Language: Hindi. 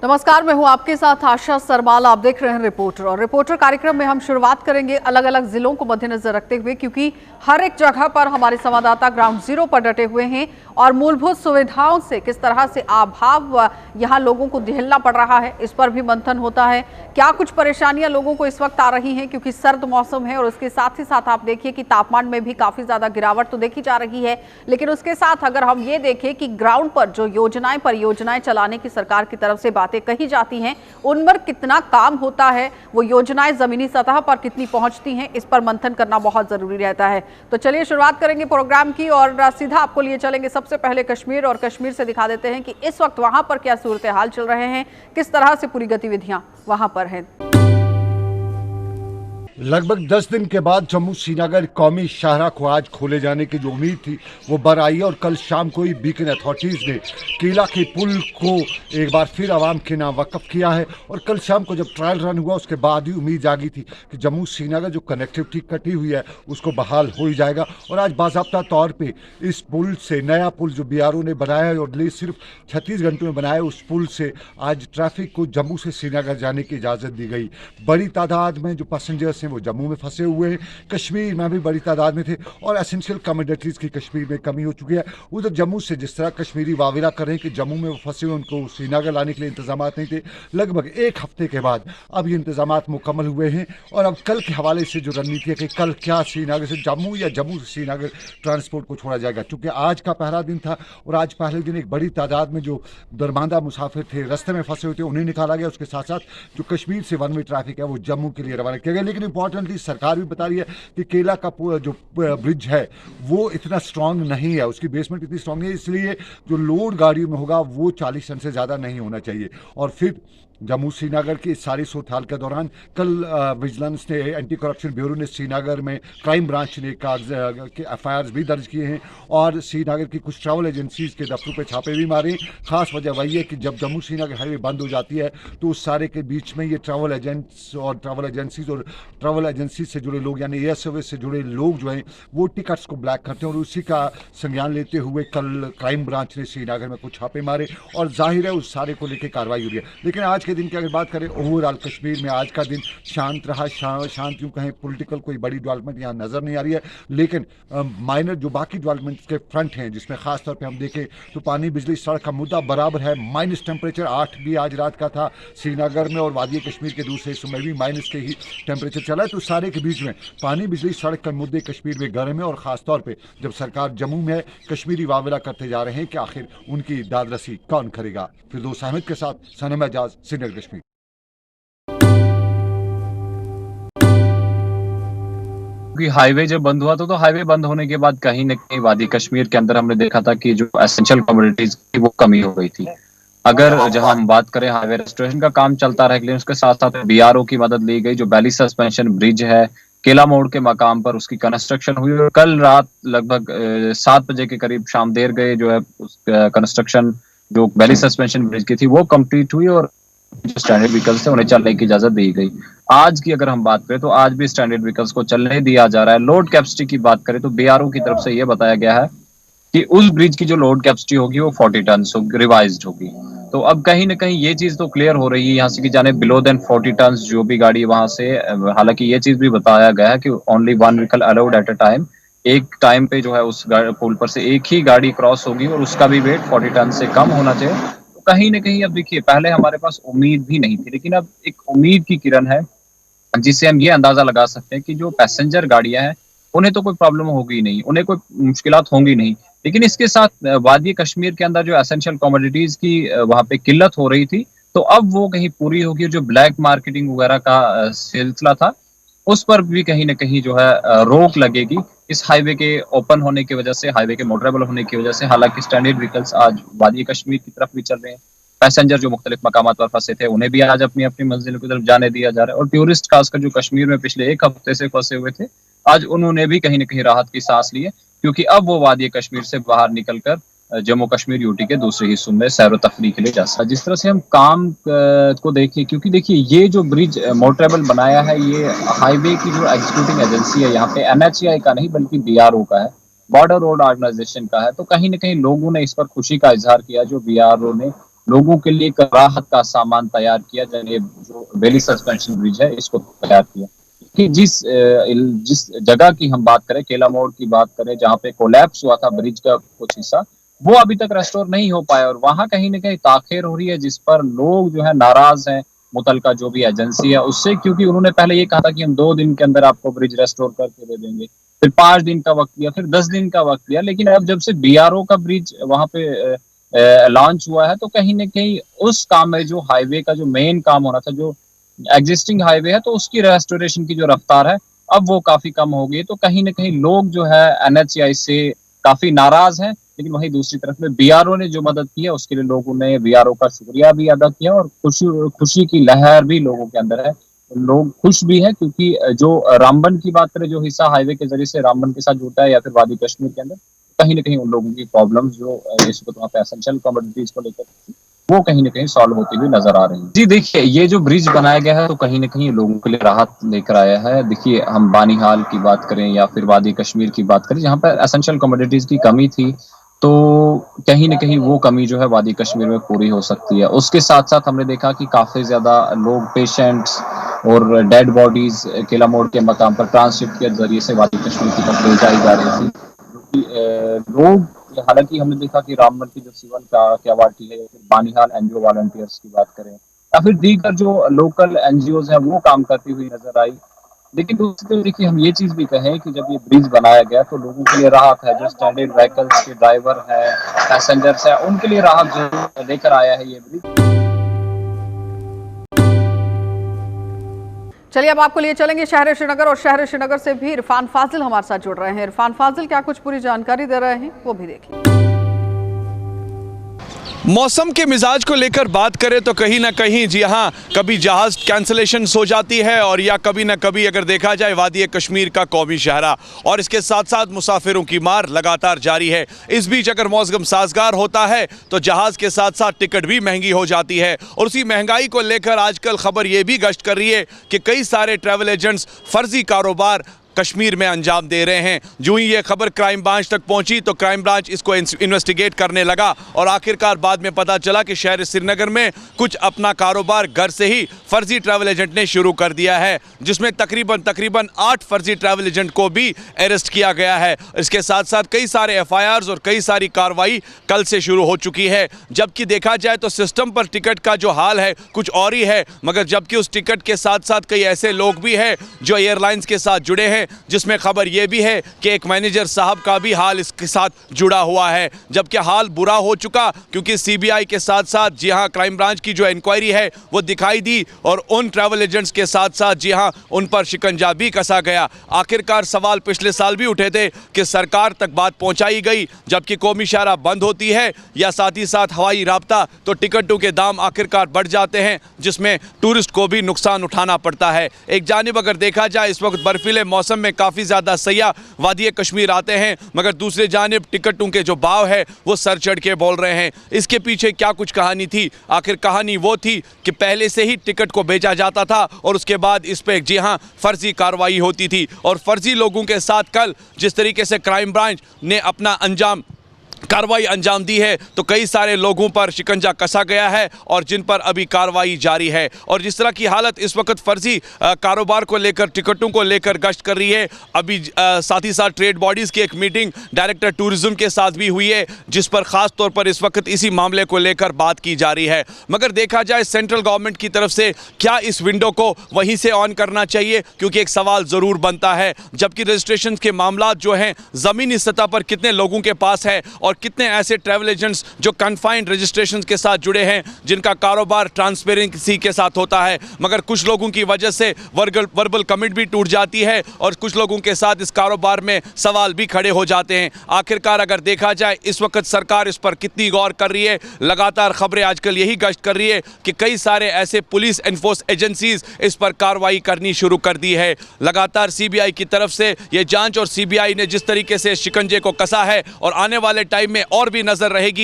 नमस्कार, मैं हूं आपके साथ आशा सरमाल। आप देख रहे हैं रिपोर्टर। और रिपोर्टर कार्यक्रम में हम शुरुआत करेंगे अलग अलग जिलों को मद्देनजर रखते हुए, क्योंकि हर एक जगह पर हमारे संवाददाता ग्राउंड जीरो पर डटे हुए हैं और मूलभूत सुविधाओं से किस तरह से अभाव यहां लोगों को झेलना पड़ रहा है, इस पर भी मंथन होता है। क्या कुछ परेशानियां लोगों को इस वक्त आ रही हैं, क्योंकि सर्द मौसम है और उसके साथ ही साथ आप देखिए कि तापमान में भी काफी ज्यादा गिरावट तो देखी जा रही है। लेकिन उसके साथ अगर हम ये देखें कि ग्राउंड पर जो योजनाएं परियोजनाएं चलाने की सरकार की तरफ से बातें कही जाती हैं, उन पर कितना काम होता है, वो योजनाएं जमीनी सतह पर कितनी पहुंचती हैं, इस पर मंथन करना बहुत जरूरी रहता है। तो चलिए शुरुआत करेंगे प्रोग्राम की और सीधा आपको लिए चलेंगे सबसे पहले कश्मीर, और कश्मीर से दिखा देते हैं कि इस वक्त वहां पर क्या सूरत हाल चल रहे हैं, किस तरह से पूरी गतिविधियां वहां पर हैं। लगभग 10 दिन के बाद जम्मू श्रीनगर कौमी शाहराह को आज खोले जाने की जो उम्मीद थी वो बर आई है। और कल शाम को ही बीकन अथॉरिटीज़ ने केला के पुल को एक बार फिर आवाम के नाम वक़्फ़ किया है। और कल शाम को जब ट्रायल रन हुआ उसके बाद ही उम्मीद जागी थी कि जम्मू श्रीनगर जो कनेक्टिविटी कटी हुई है उसको बहाल हो ही जाएगा। और आज बाज़ाब्ता तौर पर इस पुल से, नया पुल जो BRO ने बनाया है और सिर्फ 36 घंटों में बनाया है, उस पुल से आज ट्रैफिक को जम्मू से श्रीनगर जाने की इजाज़त दी गई। बड़ी तादाद में जो पैसेंजर्स हैं वो जम्मू में फंसे हुए हैं, कश्मीर में भी बड़ी तादाद में थे और एसेंशियल कमोडिटीज़ की कश्मीर में कमी हो चुकी है। उधर जम्मू से जिस तरह कश्मीरी वाविला कर रहे हैं कि जम्मू में वो फंसे हुए, उनको श्रीनगर लाने के लिए इंतजाम नहीं थे, लगभग एक हफ्ते के बाद अब ये इंतजाम मुकम्मल हुए हैं। और अब कल के हवाले से जो रणनीति है कि कल क्या श्रीनगर से जम्मू या जम्मू से श्रीनगर ट्रांसपोर्ट को छोड़ा जाएगा, क्योंकि आज का पहला दिन था और आज पहले दिन एक बड़ी तादाद में जो दरमांदा मुसाफिर थे, रास्ते में फंसे हुए थे, उन्हें निकाला गया। उसके साथ साथ जो कश्मीर से वन वे ट्रैफिक है वो जम्मू के लिए रवाना किया गया। लेकिन इंपॉर्टेंटली सरकार भी बता रही है कि केला का जो ब्रिज है वो इतना स्ट्रांग नहीं है, उसकी बेसमेंट इतनी स्ट्रांग नहीं है, इसलिए जो लोड गाड़ियों में होगा वो 40 टन से ज़्यादा नहीं होना चाहिए। और फिर जम्मू श्रीनगर की इस सारी सूरत हाल के दौरान कल विजिलेंस ने, एंटी करप्शन ब्यूरो ने श्रीनगर में, क्राइम ब्रांच ने FIRs भी दर्ज किए हैं और श्रीनगर की कुछ ट्रैवल एजेंसीज़ के दफ्तरों पे छापे भी मारे। खास वजह वही है कि जब जम्मू श्रीनगर हाईवे बंद हो जाती है तो उस सारे के बीच में ये ट्रैवल एजेंट्स और ट्रैवल एजेंसीज से जुड़े लोग, यानी एयर सर्विस से जुड़े लोग जो हैं वो टिकट्स को ब्लैक करते हैं। और उसी का संज्ञान लेते हुए कल क्राइम ब्रांच ने श्रीनगर में कुछ छापे मारे और जाहिर है उस सारे को लेकर कार्रवाई हो रही है। लेकिन आज के दिन की अगर बात करें, ओवरऑल कश्मीर में आज का दिन शांत रहा। शांत यूँ कहें, पॉलिटिकल कोई बड़ी डेवलपमेंट यहाँ नज़र नहीं आ रही है, लेकिन माइनर जो बाकी डेवलपमेंट्स के फ्रंट हैं, जिसमें खास तौर पे हम देखें तो पानी, बिजली, सड़क का मुद्दा बराबर है। माइनस टेम्परेचर 8 भी आज रात का था श्रीनगर में और वादी कश्मीर के दूसरे हिस्सों में भी माइनस के ही टेम्परेचर चला है। तो सारे के बीच में पानी, बिजली, सड़क के मुद्दे कश्मीर में गर्म है। और ख़ासतौर पर जब सरकार जम्मू में है, कश्मीरी वाविला करते जा रहे हैं कि आखिर उनकी दादरसी कौन करेगा। फिरदौस अहमद के साथ सनम एजाज, श्रीनगर, कश्मीर। क्योंकि हाईवे जब बंद हुआ तो हाईवे बंद होने के बाद कहीं न कहीं वादी कश्मीर के अंदर हमने देखा था कि जो एसेंशियल कमोडिटीज की वो कमी हो गई थी। अगर जहां हम बात करें, हाईवे रेस्टोरेशन का काम चलता रहा, लेकिन उसके साथ साथ BRO की मदद ली गई। जो बैली सस्पेंशन ब्रिज है केला मोड़ के मकाम पर, उसकी कंस्ट्रक्शन हुई और कल रात लगभग 7 बजे के करीब, शाम देर गए, जो है उस कंस्ट्रक्शन जो बैली सस्पेंशन ब्रिज की थी वो कंप्लीट हुई और जो स्टैंडर्ड व्हीकल्स थे उन्हें चलने की इजाजत दी गई। आज की अगर हम बात करें तो आज भी स्टैंडर्ड व्हीकल्स को चलने दिया जा रहा है। लोड कैपेसिटी की बात करें तो BRO की तरफ से यह बताया गया है कि उस ब्रिज की जो लोड कैपेसिटी होगी वो 40 टन रिवाइज्ड होगी। तो अब कहीं ना कहीं ये चीज तो क्लियर हो रही है यहाँ से कि जाने बिलो देन 40 टन जो भी गाड़ी वहां से, हालांकि ये चीज भी बताया गया है कि only 1 vehicle allowed at a time, एक टाइम पे जो है उस पुल पर से एक ही गाड़ी क्रॉस होगी और उसका भी वेट 40 टन से कम होना चाहिए। तो कहीं ना कहीं अब देखिए, पहले हमारे पास उम्मीद भी नहीं थी, लेकिन अब एक उम्मीद की किरण है जिससे हम ये अंदाजा लगा सकते हैं कि जो पैसेंजर गाड़ियां हैं उन्हें तो कोई प्रॉब्लम होगी नहीं, उन्हें कोई मुश्किलात होंगी नहीं। लेकिन इसके साथ वादी कश्मीर के अंदर जो एसेंशियल कमोडिटीज की वहां पे किल्लत हो रही थी, तो अब वो कहीं पूरी होगी। जो ब्लैक मार्केटिंग वगैरह का सिलसिला था उस पर भी कहीं ना कहीं जो है रोक लगेगी इस हाईवे के ओपन होने की वजह से, हाईवे के मोटरेबल होने की वजह से। हालांकि स्टैंडर्ड व्हीकल्स आज वादी कश्मीर की तरफ भी चल रहे हैं, पैसेंजर जो मुख्तलिफ मकामात पर फंसे थे उन्हें भी आज अपनी अपनी मंजिलों की तरफ जाने दिया जा रहा है। और टूरिस्ट खासकर जो कश्मीर में पिछले एक हफ्ते से फंसे हुए थे, आज उन्होंने भी कहीं ना कहीं राहत की सांस ली है, क्योंकि अब वो वादी कश्मीर से बाहर निकलकर जम्मू कश्मीर यूटी के दूसरे हिस्सों में सैर तफरी के लिए जा सकते। जिस तरह से हम काम को देखिए, क्योंकि देखिए ये जो ब्रिज मोटरेबल बनाया है ये हाईवे की जो एग्जीक्यूटिंग एजेंसी है यहाँ पे NHAI का नहीं बल्कि BRO का है, बॉर्डर रोड ऑर्गेनाइजेशन का है। तो कहीं ना कहीं लोगों ने इस पर खुशी का इजहार किया जो BRO ने लोगों के लिए एक राहत का सामान तैयार किया, यानी जो बेली सस्पेंशन ब्रिज है इसको तैयार किया। कि जिस जगह की हम बात करें, केला मोड़ की बात करें, जहाँ पे कोलैप्स हुआ था ब्रिज का कुछ हिस्सा, वो अभी तक रेस्टोर नहीं हो पाया और वहां कहीं ना कहीं ताखिर हो रही है, जिस पर लोग जो है नाराज हैं मुतलका जो भी एजेंसी है उससे, क्योंकि उन्होंने पहले ये कहा था कि हम 2 दिन के अंदर आपको ब्रिज रेस्टोर करके दे देंगे, फिर 5 दिन का वक्त लिया, फिर 10 दिन का वक्त लिया, लेकिन अब जब से बीआरओ का ब्रिज वहां पे लॉन्च हुआ है तो कहीं ना कहीं उस काम में, जो हाईवे का जो मेन काम होना था, जो एग्जिस्टिंग हाईवे है, तो उसकी रेस्टोरेशन की जो रफ्तार है अब वो काफी कम हो गई है। तो कहीं ना कहीं लोग जो है एनएचएआई से काफी नाराज हैं, लेकिन वहीं दूसरी तरफ में बीआरओ ने जो मदद की है उसके लिए लोगों ने बीआरओ का शुक्रिया भी अदा किया और खुशी खुशी की लहर भी लोगों के अंदर है। लोग खुश भी है क्योंकि जो रामबन की बात करें, जो हिस्सा हाईवे के जरिए से रामबन के साथ जुड़ता है या फिर वादी कश्मीर के अंदर, कहीं ना कहीं उन लोगों की प्रॉब्लम्स जो इस वक्त वहाँ पे एसेंशियल कमोडिटीज को लेकर वो कहीं ना कहीं सॉल्व होती हुई नजर आ रही है। जी देखिए, ये जो ब्रिज बनाया गया है तो कहीं ना कहीं लोगों के लिए राहत लेकर आया है। देखिए, हम बानीहाल की बात करें या फिर वादी कश्मीर की बात करें, जहाँ पर एसेंशियल कमोडिटीज की कमी थी, तो कहीं ना कहीं वो कमी जो है वादी कश्मीर में पूरी हो सकती है। उसके साथ साथ हमने देखा कि काफी ज्यादा लोग, पेशेंट्स और डेड बॉडीज केला मोड़ के मकाम पर ट्रांसशिप के जरिए से वादी कश्मीर की तरफ ले जाई जा रही थी। लोग, हालांकि हमने देखा कि रामबन की जो सिवन का क्यावाटी है या फिर बानीहाल एनजीओ वॉलंटियर्स की बात करें या फिर दीगर जो लोकल एनजीओज हैं वो काम करती हुई नजर आई। लेकिन दूसरी तरफ देखिए, हम ये चीज भी कहें कि जब ये ब्रिज बनाया गया तो लोगों के लिए राहत है, जो स्टैंडर्ड व्हीकल्स के ड्राइवर है, पैसेंजर्स है, उनके लिए राहत जरूर लेकर आया है ये ब्रिज। चलिए अब आपको लिए चलेंगे शहर श्रीनगर और शहर श्रीनगर से भी इरफान फाजिल हमारे साथ जुड़ रहे हैं। इरफान फाजिल क्या कुछ पूरी जानकारी दे रहे हैं वो भी देखिए। मौसम के मिजाज को लेकर बात करें तो कहीं ना कहीं जी हाँ, कभी जहाज कैंसलेशन हो जाती है और या कभी ना कभी अगर देखा जाए वादी कश्मीर का कौमी शहरा, और इसके साथ साथ मुसाफिरों की मार लगातार जारी है। इस बीच अगर मौसम साजगार होता है तो जहाज के साथ साथ टिकट भी महंगी हो जाती है और उसी महंगाई को लेकर आजकल खबर ये भी गश्त कर रही है कि कई सारे ट्रैवल एजेंट्स फर्जी कारोबार कश्मीर में अंजाम दे रहे हैं। जो ही ये खबर क्राइम ब्रांच तक पहुंची तो क्राइम ब्रांच इसको इन्वेस्टिगेट करने लगा और आखिरकार बाद में पता चला कि शहर श्रीनगर में कुछ अपना कारोबार घर से ही फर्जी ट्रैवल एजेंट ने शुरू कर दिया है, जिसमें तकरीबन 8 फर्जी ट्रैवल एजेंट को भी अरेस्ट किया गया है। इसके साथ साथ कई सारे एफआईआर्स और कई सारी कार्रवाई कल से शुरू हो चुकी है। जबकि देखा जाए तो सिस्टम पर टिकट का जो हाल है कुछ और ही है, मगर जबकि उस टिकट के साथ साथ कई ऐसे लोग भी हैं जो एयरलाइंस के साथ जुड़े हैं, जिसमें खबर यह भी है कि एक मैनेजर साहब का भी हाल इसके साथ जुड़ा हुआ है। जबकि हाल बुरा हो चुका क्योंकि सीबीआई के साथ साथ जी हां क्राइम ब्रांच की जो इंक्वायरी है वो दिखाई दी और उन ट्रैवल एजेंट्स के साथ साथ जी हां उन पर शिकंजा भी कसा गया। आखिरकार सवाल पिछले साल भी उठे थे कि सरकार तक बात पहुंचाई गई जबकि कौमी शाहरा बंद होती है या साथ ही साथ हवाई राब्ता, तो टिकटों के दाम आखिरकार बढ़ जाते हैं, जिसमें टूरिस्ट को भी नुकसान उठाना पड़ता है। एक जानिब अगर देखा जाए इस वक्त बर्फीले मौसम में काफ़ी ज़्यादा सयाह वादी कश्मीर आते हैं, मगर दूसरे जानिब टिकटों के जो भाव है वो सर चढ़ के बोल रहे हैं। इसके पीछे क्या कुछ कहानी थी? आखिर कहानी वो थी कि पहले से ही टिकट को बेचा जाता था और उसके बाद इस पे जी हाँ फर्जी कार्रवाई होती थी और फर्जी लोगों के साथ कल जिस तरीके से क्राइम ब्रांच ने अपना कार्रवाई अंजाम दी है तो कई सारे लोगों पर शिकंजा कसा गया है और जिन पर अभी कार्रवाई जारी है। और जिस तरह की हालत इस वक्त फर्जी कारोबार को लेकर, टिकटों को लेकर गश्त कर रही है, अभी साथ ही साथ ट्रेड बॉडीज़ की एक मीटिंग डायरेक्टर टूरिज्म के साथ भी हुई है, जिस पर ख़ास तौर पर इस वक्त इसी मामले को लेकर बात की जा रही है। मगर देखा जाए सेंट्रल गवर्नमेंट की तरफ से क्या इस विंडो को वहीं से ऑन करना चाहिए, क्योंकि एक सवाल ज़रूर बनता है। जबकि रजिस्ट्रेशन के मामला जो हैं ज़मीनी सतह पर कितने लोगों के पास है और कितने ऐसे ट्रैवल एजेंट्स जो कन्फाइंड रजिस्ट्रेशन के साथ जुड़े हैं जिनका कारोबार ट्रांसपेरेंसी के साथ होता है, मगर कुछ लोगों की वजह से वर्बल कमिट भी टूट जाती है और कुछ लोगों के साथ इस कारोबार में सवाल भी खड़े हो जाते हैं। आखिरकार अगर देखा जाए इस वक्त सरकार इस पर कितनी गौर कर रही है, लगातार खबरें आजकल यही गश्त कर रही है कि कई सारे ऐसे पुलिस एनफोर्स एजेंसीज इस पर कार्रवाई करनी शुरू कर दी है। लगातार सीबीआई की तरफ से ये जांच और सीबीआई ने जिस तरीके से शिकंजे को कसा है और आने वाले टाइम में और भी नजर रहेगी